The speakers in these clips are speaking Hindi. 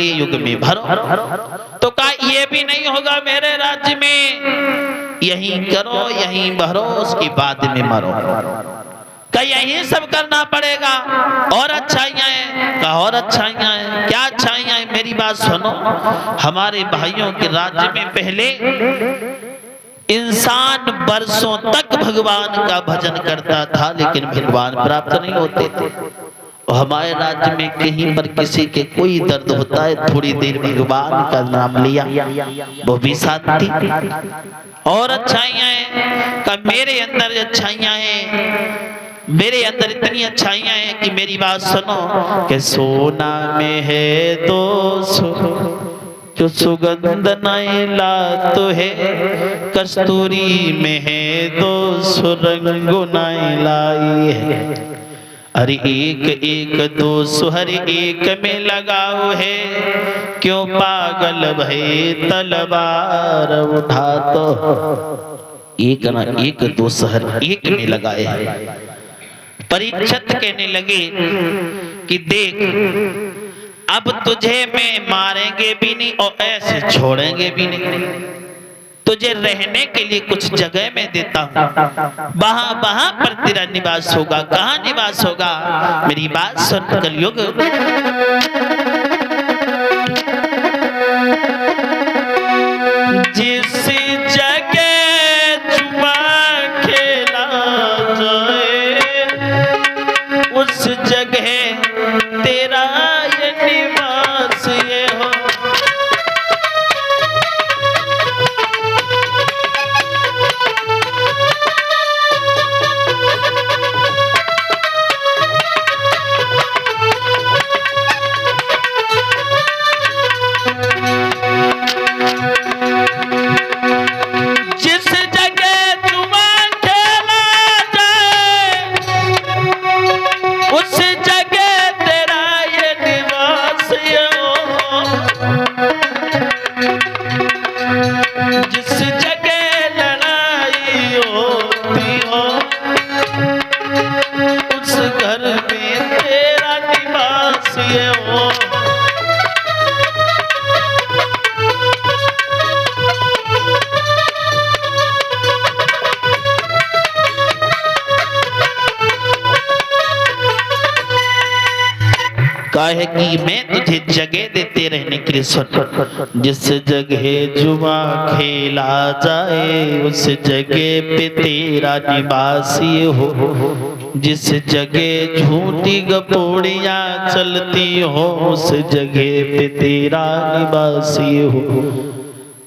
युग में भरो। तो कहा ये भी नहीं होगा मेरे राज्य में, यहीं करो यहीं भरो, उसके बाद में मरो। कहा यही सब करना पड़ेगा। और अच्छाइयां हैं, कहा और अच्छाइयां हैं। क्या अच्छाइयां हैं? मेरी बात सुनो। हमारे भाइयों के राज्य में पहले इंसान बरसों तक भगवान का भजन करता था, लेकिन भगवान प्राप्त नहीं होते थे। और हमारे राज्य में कहीं पर किसी के कोई दर्द होता है, थोड़ी देर भगवान का नाम लिया, वो भी शांति। और अच्छाइयां हैं, का मेरे अंदर अच्छाइयां हैं, मेरे अंदर इतनी अच्छाइयां हैं कि मेरी बात सुनो कि सोना में है तो जो सुगंध नहीं लातो है, कस्तूरी में है तो सुरंग नहीं लाई है। अरे एक एक दो सुहर एक में लगाओ है, क्यों पागल भई तलवार उठा तो। एक ना एक दो सहर एक में लगाए हैं। परीक्षित कहने लगे कि देख अब तुझे मैं मारेंगे भी नहीं और ऐसे छोड़ेंगे भी नहीं, तुझे रहने के लिए कुछ जगह में देता हूँ, वहां पर तेरा निवास होगा। कहाँ निवास होगा? मेरी बात सुन कलयुग। जिस जगह जुआ खेला जाए, उस जगह तेरा ये निवास ये हो। काहे कि मैं तुझे जगह देते रहने के लिए सुन। जिस जगह जुआ खेला जाए, उस जगह पे तेरा निवासी हो। जिस जगह झूठी गपोड़ियां चलती हो, उस जगह पे तेरा निवासी हो।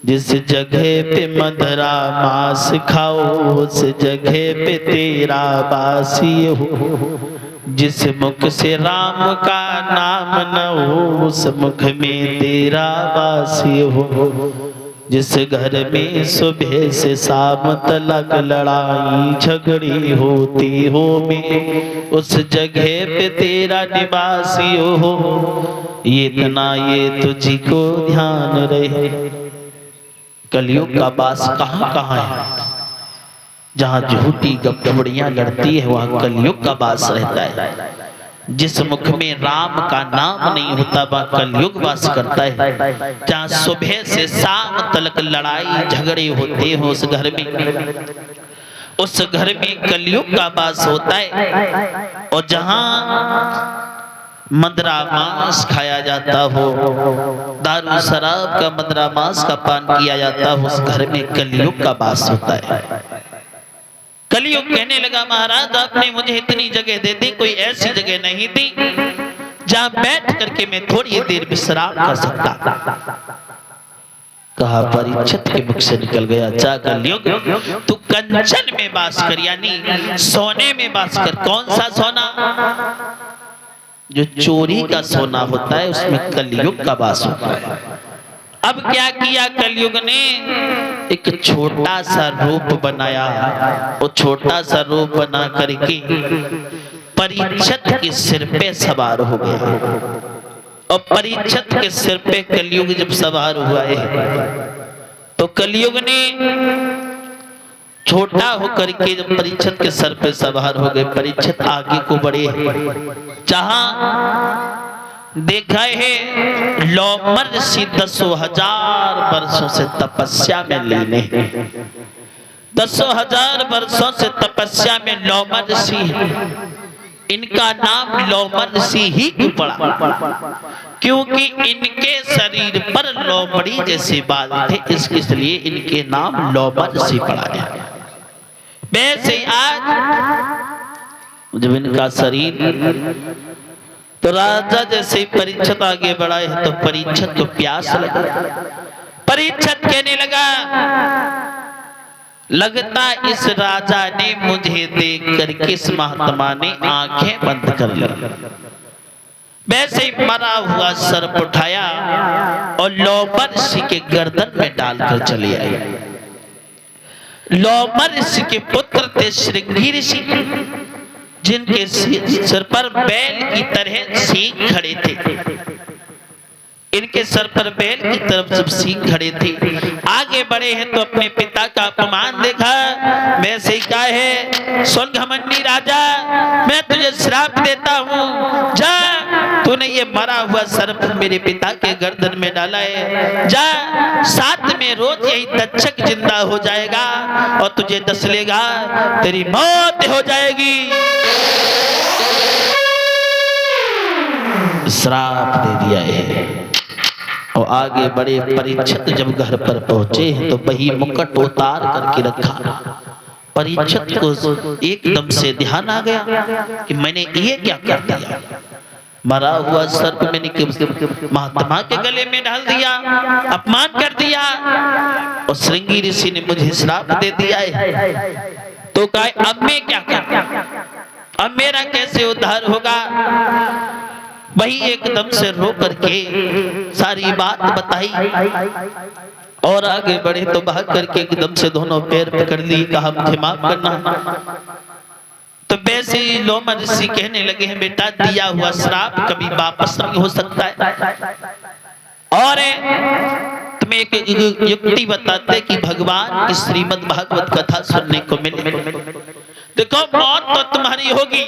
जिस जगह पे मधुरा मांस खाओ, उस जगह पे तेरा वासी हो। जिस मुख से राम का नाम न हो, उस मुख में तेरा वासी हो। जिस घर में सुबह से शाम तक लड़ाई झगड़ी होती हो में, उस जगह पे तेरा निवासी हो। ये इतना ये तुझी को ध्यान रहे। कलयुग का वास कहाँ कहाँ है? जहाँ झूठी गपड़ियां लड़ती है, वहाँ कलयुग का वास रहता है। जिस मुख में राम का नाम नहीं होता, वहाँ कलयुग वास करता है। जहाँ सुबह से शाम तक लड़ाई झगड़े होते हो, उस घर में कलयुग का वास होता है। और जहाँ मदरा मांस खाया जाता हो, दारू शराब का मदरा मांस का पान किया जाता हो, उस घर में कलयुग का वास होता है। कलयुग कहने लगा महाराज आपने मुझे इतनी जगह दे दी, कोई ऐसी जगह नहीं दी जहां बैठ करके मैं थोड़ी देर विश्राम कर सकता। कहा परीक्षित के मुख से निकल गया, जा कलयुग तू कंचन में वास कर, यानी सोने में वास कर। कौन सा सोना? जो चोरी का सोना होता है, उसमें कलयुग का वास होता है। अब क्या किया कलयुग ने? एक छोटा सा रूप बनाया। वो छोटा सा रूप बना करके परीक्षित के सिर पे सवार हो गया। और परीक्षित के सिर पे कलयुग जब सवार हुआ है, तो कलयुग ने छोटा होकर के जब परीक्षित के सर पे सवार हो गए, परीक्षित आगे को बढ़े। जहां देखा है लोमर ऋषि 10,000 वर्षों से तपस्या में लीन है। 10,000 वर्षों से तपस्या में लोमर ऋषि, इनका नाम लोमर ऋषि ही क्यों पड़ा? क्योंकि इनके शरीर पर लोमड़ी जैसे बाल थे, इसलिए इनके नाम लोमर ऋषि पड़ा गया। वैसे आज जब इनका शरीर, तो राजा जैसे परीक्षित आगे बढ़ा है तो परीक्षित को प्यास लगा। परीक्षित कहने लगा, लगता इस राजा ने मुझे देख करके इस महात्मा ने आंखें बंद कर ली। वैसे ही मरा हुआ सर्प उठाया और लोमर ऋषि के गर्दन में डालकर चले आए। लोमर ऋषि के पुत्र थे श्रृंगी ऋषि, जिनके सिर पर बैल की तरह सींग खड़े थे। इनके सर पर बैल की तरफ जब सींग खड़े थे, आगे बढ़े हैं तो अपने पिता का अपमान देखा। वैसे ही कहा है, सुन घमंडी राजा, मैं तुझे श्राप देता हूँ, जा तूने ये मरा हुआ सर्प मेरे पिता के गर्दन में डाला है, जा साथ में रोज यही तक्षक जिंदा हो जाएगा और तुझे डस लेगा, तेरी मौत हो जाएगी। श्राप दे दिया है। और आगे बड़े परीक्षित जब घर पर पहुंचे तो वही मुकुट उतार करके रखा। परीक्षित को एकदम से ध्यान आ गया कि मैंने ये क्या कर दिया, मरा हुआ सर्प मैंने महात्मा के गले में डाल दिया, अपमान कर दिया, और श्रृंगी ऋषि ने मुझे श्राप दे दिया है। तो कहा अब मैं क्या करूं, अब मेरा कैसे उद्धार होगा? वही एकदम से रो करके सारी बात बताई और आगे बढ़े तो भाग करके एकदम से दोनों पैर पकड़ ली, कहा मुझे माफ करना। तो वैसे ही लोमर ऋषि कहने लगे हैं, बेटा दिया हुआ श्राप कभी वापस नहीं हो सकता है। और तुम्हें एक युक्ति बताते कि भगवान की श्रीमद् भागवत कथा सुनने को मिले। देखो मौत तो तुम्हारी होगी,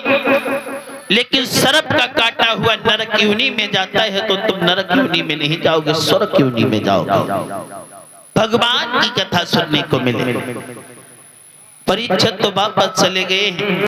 लेकिन सर्प का काटा हुआ नरक योनि में जाता है तो तुम नरक योनि में नहीं जाओगे, स्वर्ग योनि में जाओगे। भगवान की कथा सुनने को मिले। परीक्षित तो वापस चले गए हैं।